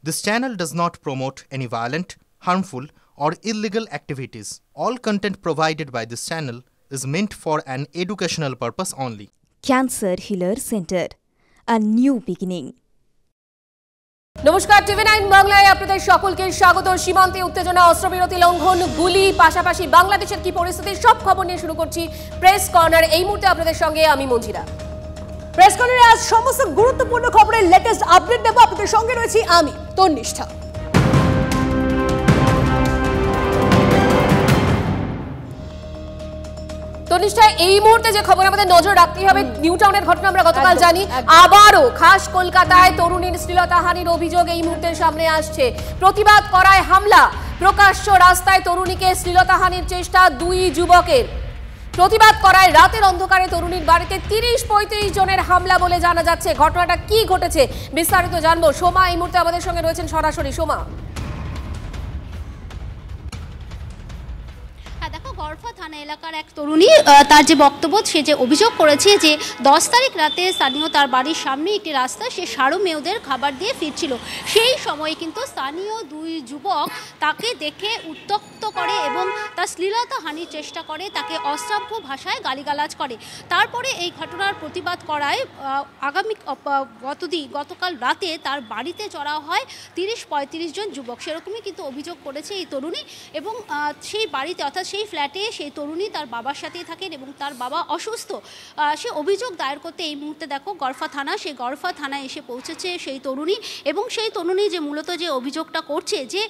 This channel does not promote any violent, harmful, or illegal activities. All content provided by this channel is meant for an educational purpose only. Cancer Healer Center, a new beginning. নমস্কার, টিভি9 বাংলায় আপনাদের সকলকে স্বাগত। সীমান্তে উত্তেজনা, অস্ত্রবিরতি লঙ্ঘন, গুলি, পাশাপাশি বাংলাদেশের কি পরিস্থিতি, সব খবর নিয়ে শুরু করছি প্রেস কর্নার। এই মুহূর্তে আপনাদের সঙ্গে আমি মঞ্জিরা। প্রেস কর্নারে আজ সমস্ত গুরুত্বপূর্ণ খবরের লেটেস্ট আপডেট দেব। আপনাদের সঙ্গে রয়েছি আমি তন্নিষ্ঠা। তনিষ্ঠা, এই মুহূর্তে যে খবর আমাদের নজর রাখতেই হবে, নিউ টাউনের ঘটনা আমরা গতকাল জানি, আবারও খাস কলকাতায় তরুণীর শ্লীলতাহানির অভিযোগ এই মুহূর্তে সামনে আসছে। প্রতিবাদ করায় হামলা, প্রকাশ্য রাস্তায় তরুণীকে শ্লীলতাহানির চেষ্টা দুই যুবকের। প্রতিবাদ করায় রাতের অন্ধকারে তরুণীর বাড়িতে ৩০-৩৫ জনের হামলা বলে জানা যাচ্ছে। ঘটনাটা কি ঘটেছে বিস্তারিত জানবো। সোমা এই মুহূর্তে আমাদের সঙ্গে রয়েছেন সরাসরি। সোমা, দেখো, গড়ফা থানা এলাকার এক তরুণী তার যে বক্তব্য, সে যে অভিযোগ করেছে যে 10 তারিখ রাতে স্থানীয় তার বাড়ির সামনে একটি রাস্তা, সে সারু মেয়েদের খাবার দিয়ে ফিরছিল। সেই সময় কিন্তু স্থানীয় দুই যুবক তাকে দেখে উত্ত্যক্ত করে এবং তার শ্লীলতাহানির চেষ্টা করে, তাকে অশ্রাব্য ভাষায় গালিগালাজ করে। তারপরে এই ঘটনার প্রতিবাদ করায় গতকাল রাতে তার বাড়িতে চড়া হয় 30-35 জন যুবক। সেরকমই কিন্তু অভিযোগ করেছে এই তরুণী। এবং সেই বাড়িতে, অর্থাৎ সেই ফ্ল্যাটে সেই তরুণী তার বাবার সাথেই থাকেন এবং তার বাবা অসুস্থ। সে অভিযোগ দায়ের করতে এই মুহূর্তে দেখো গড়ফা থানা, সেই গড়ফা থানায় এসে পৌঁছেছে সেই তরুণী। এবং সেই তরুণী যে মূলত যে অভিযোগটা করছে যে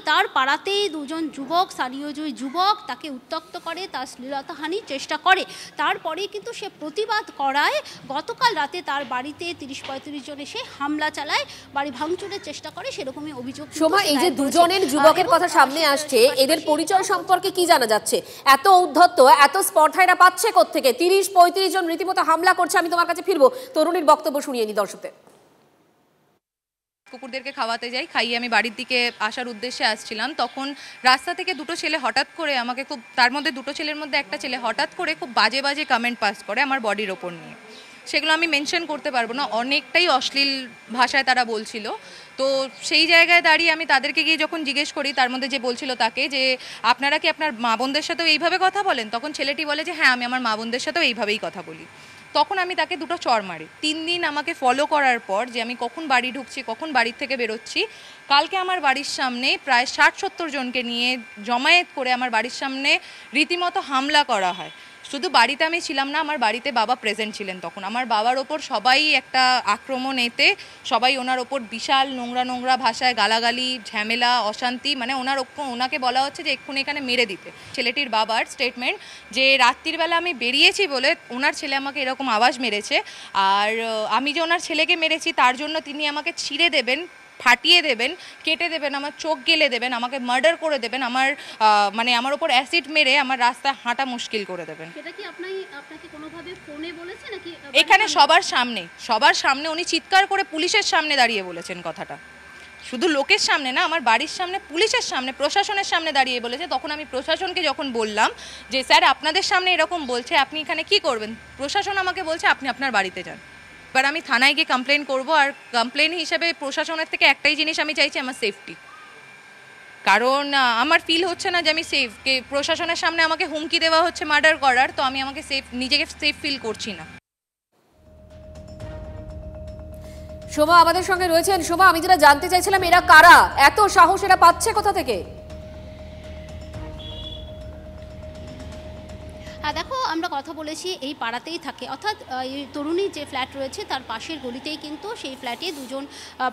তার পাড়াতেই দুজন যুবক, স্থানীয় দুই যুবক তাকে উত্ত্যক্ত করে, তার শ্লীলতাহানির চেষ্টা করে। তারপরে কিন্তু সে প্রতিবাদ করায় গতকাল রাতে তার বাড়িতে 30-35 জন এসে হামলা চালায়, বাড়ি ভাঙচুরের চেষ্টা করে, সেরকমই অভিযোগ। সোমা, এই যে দুজনের যুবকের কথা সামনে আসছে, এদের পরিচয় সম্পর্কে কি জানা যাচ্ছে? এত উদ্ধত্ত, এত স্পর্ধা এরা পাচ্ছে কোত্থেকে? 30-35 জন রীতিমতো হামলা করছে। আমি তোমার কাছে ফিরবো, তরুণীর বক্তব্য শুনিয়ে নি দর্শকদের। কুকুরদেরকে খাওয়াতে যাই, খাইয়ে আমি বাড়ির দিকে আসার উদ্দেশ্যে আসছিলাম, তখন রাস্তা থেকে দুটো ছেলে হঠাৎ করে আমাকে তার মধ্যে দুটো ছেলের মধ্যে একটা ছেলে হঠাৎ করে খুব বাজে বাজে কমেন্ট পাস করে আমার বডির ওপর নিয়ে। সেগুলো আমি মেনশন করতে পারবো না, অনেকটাই অশ্লীল ভাষায় তারা বলছিল। তো সেই জায়গায় দাঁড়িয়ে আমি তাদেরকে গিয়ে যখন জিজ্ঞেস করি, তার মধ্যে যে বলছিল তাকে যে আপনারা কি আপনার মা বোনদের সাথেও এইভাবে কথা বলেন? তখন ছেলেটি বলে যে হ্যাঁ, আমি আমার মা বোনদের সাথেও এইভাবেই কথা বলি। তখন আমি তাকে দুটো চড় মারি। 3 দিন আমাকে ফলো করার পর যে আমি কখন বাড়ি ঢুকছি, কখন বাড়ির থেকে বেরোচ্ছি, কালকে আমার বাড়ির সামনে প্রায় 60-70 জনকে নিয়ে জমায়েত করে আমার বাড়ির সামনে রীতিমতো হামলা করা হয়। শুধু বাড়িতে আমি ছিলাম না, আমার বাড়িতে বাবা প্রেজেন্ট ছিলেন তখন। আমার বাবার ওপর সবাই একটা আক্রমণ এতে, সবাই ওনার ওপর বিশাল নোংরা ভাষায় গালাগালি, ঝামেলা, অশান্তি, মানে ওনাকে বলা হচ্ছে যে এক্ষুনি এখানে মেরে দিতে। ছেলেটির বাবার স্টেটমেন্ট যে রাত্রিবেলা আমি বেরিয়েছি বলে ওনার ছেলে আমাকে এরকম আওয়াজ মেরেছে, আর আমি যে ওনার ছেলেকে মেরেছি তার জন্য তিনি আমাকে ছিঁড়ে দেবেন, ফাটিয়ে দেবেন, কেটে দেবেন, আমার চোখ গেলে দেবেন, আমাকে মার্ডার করে দেবেন, আমার উপর অ্যাসিড মেরে আমার রাস্তায় হাঁটা মুশকিল করে দেবেন। সেটা কি আপনাকে কোনোভাবে ফোনে বলেছে নাকি এখানে সবার সামনে উনি চিৎকার করে পুলিশের সামনে দাঁড়িয়ে বলেছেন কথাটা? শুধু লোকের সামনে না, আমার বাড়ির সামনে, পুলিশের সামনে, প্রশাসনের সামনে দাঁড়িয়ে বলেছে। তখন আমি প্রশাসনকে যখন বললাম যে স্যার আপনাদের সামনে এরকম বলছে, আপনি এখানে কি করবেন? প্রশাসন আমাকে বলছে আপনি আপনার বাড়িতে যান। এবার আমি থানায় গিয়ে কমপ্লেন করবো, আর কমপ্লেন হিসেবে প্রশাসনের থেকে একটাই জিনিস আমি চাইছি, আমার সেফটি। কারণ আমার ফিল হচ্ছে না যে আমি সেফ। প্রশাসনের সামনে আমাকে হুমকি দেওয়া হচ্ছে মার্ডার করার, তো আমি নিজেকে সেফ ফিল করছি না। সোমা আমাদের সঙ্গে রয়েছেন। সোমা, আমি যেটা জানতে চাইছিলাম, এরা কারা? এত সাহস এরা পাচ্ছে কোথা থেকে? দেখো, আমরা কথা বলেছি এই পাড়াতেই থাকে, অর্থাৎ এই তরুণীর যে ফ্ল্যাট রয়েছে তার পাশের গলিতেই কিন্তু সেই ফ্ল্যাটে দুজন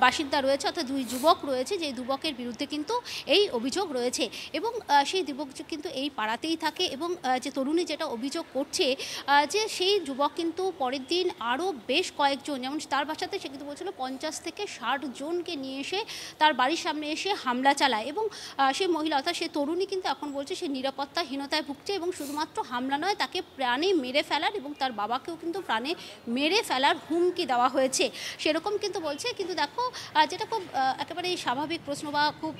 বাসিন্দা রয়েছে, অর্থাৎ দুই যুবক রয়েছে, যে যুবকের বিরুদ্ধে কিন্তু এই অভিযোগ রয়েছে। এবং সেই যুবক কিন্তু এই পাড়াতেই থাকে। এবং যে তরুণী যেটা অভিযোগ করছে যে সেই যুবক কিন্তু পরের দিন আরও বেশ কয়েকজন, যেমন তার বাসাতে সে কিন্তু বলছিল 50-60 জনকে নিয়ে এসে তার বাড়ির সামনে এসে হামলা চালায়। এবং সেই মহিলা, অর্থাৎ সেই তরুণী কিন্তু এখন বলছে সে নিরাপত্তাহীনতায় ভুগছে এবং শুধুমাত্র হামলা নয়, তাকে প্রাণ প্রাণে মেরে ফেলার এবং তার বাবাকেও কিন্তু প্রাণে মেরে ফেলার হুমকি দেওয়া হয়েছে সেরকম কিন্তু বলছে। কিন্তু দেখো যেটা খুব একেবারে স্বাভাবিক প্রশ্ন বা খুব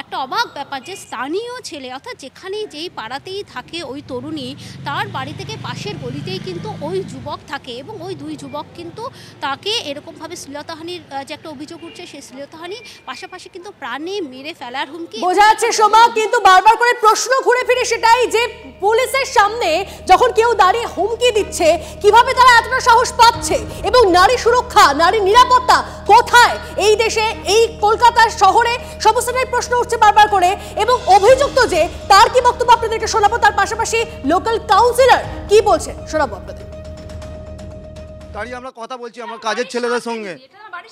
একটা অবাক ব্যাপার যে স্থানীয় ছেলে অর্থাৎ যেখানে যেই পাড়াতেই থাকে ওই তরুণী, তার বাড়ি থেকে পাশের গলিতেই কিন্তু ওই যুবক থাকে এবং ওই দুই যুবক কিন্তু তাকে এরকমভাবে শ্লীলতাহানির যে একটা অভিযোগ উঠছে সেই শ্লীলতাহানি পাশাপাশি কিন্তু প্রাণে মেরে ফেলার হুমকি বোঝা যাচ্ছে সোমা, কিন্তু বারবার করে প্রশ্ন ঘুরে ফিরে সেটাই যে পুলিশের সামনে যখন কেউ দাঁড়িয়ে হুমকি দিচ্ছে কিভাবে তারা এতটা সাহস পাচ্ছে এবং নারী সুরক্ষা নারী নিরাপত্তা কোথায় এই দেশে এই কলকাতার শহরে সমস্তটাই প্রশ্ন উঠছে বারবার করে। এবং অভিযুক্ত যে তার কি বক্তব্য আপনাদেরকে শোনাবো, তার পাশাপাশি লোকাল কাউন্সিলর কি বলছেন শোনাবো আপনাদের। দাঁড়িয়ে আমরা কথা বলছি আমার কাজের ছেলেদের সঙ্গে,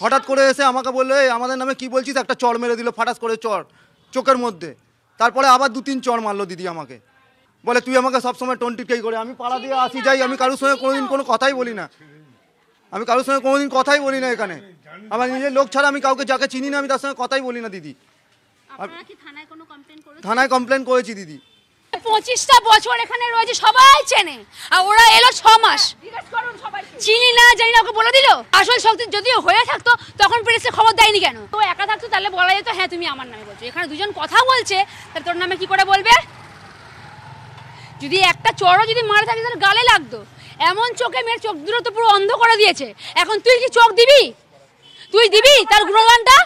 হঠাৎ করে এসে আমাকে বললো আমাদের নামে কি বলছিস, একটা চড় মেরে দিল, ফাটাস করে চড় চোখের মধ্যে। তারপরে আবার 2-3 চড় মারলো দিদি আমাকে, বলে তুই আমাকে সবসময় টোনটিকেই করে। আমি পাড়া দিয়ে আসি যাই, আমি কারোর সঙ্গে কোনোদিন কোনো কথাই বলি না, আমি কারোর সঙ্গে কোনোদিন কথাই বলি না। এখানে আমার নিজের লোক ছাড়া আমি কাউকে যাকে চিনি না আমি তার সঙ্গে কথাই বলি না দিদি। থানায় কমপ্লেন করেছি দিদি। 25টা বছর এখানে রয়েছে, সবাই চেনে, আর ওরা এলো 6 মাস, চিনি না জানি না, ওকে বলে দিল। আসল শক্তি যদিও হয়ে থাকতো তখন প্রেসে খবর দেয়নি কেন? তো একা থাকতো তাহলে বলা যেত হ্যাঁ তুমি আমার নামে বলছো। এখানে দুজন কথা বলছে, তাহলে তোর নামে কি করে বলবে? যদি একটা চড়ও যদি মারা থাকে তাহলে গালে লাগতো। এমন চোখে মেয়ের চোখ দুটো তো পুরো অন্ধ করে দিয়েছে। এখন তুই কি চোখ দিবি? তুই দিবি তার গুণগানটা?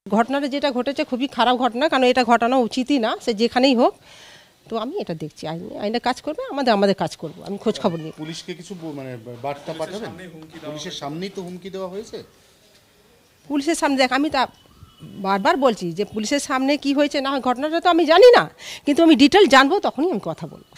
ঘটনাটা যেটা ঘটেছে খুবই খারাপ ঘটনা, কারণ এটা ঘটানো উচিতই না, সে যেখানেই হোক। তো আমি এটা দেখছি আইনে কাজ করবে, আমাদের কাজ করব, আমি খোঁজ খবর নিই। পুলিশকে কিছু মানে বার্তা পাঠাবেন? পুলিশের সামনেই তো হুমকি দেওয়া হয়েছে। পুলিশের সামনে দেখ, আমি তা বারবার বলছি যে পুলিশের সামনে কি হয়েছে না হয় ঘটনাটা তো আমি জানি না, কিন্তু আমি ডিটেল জানবো তখনই আমি কথা বলবো।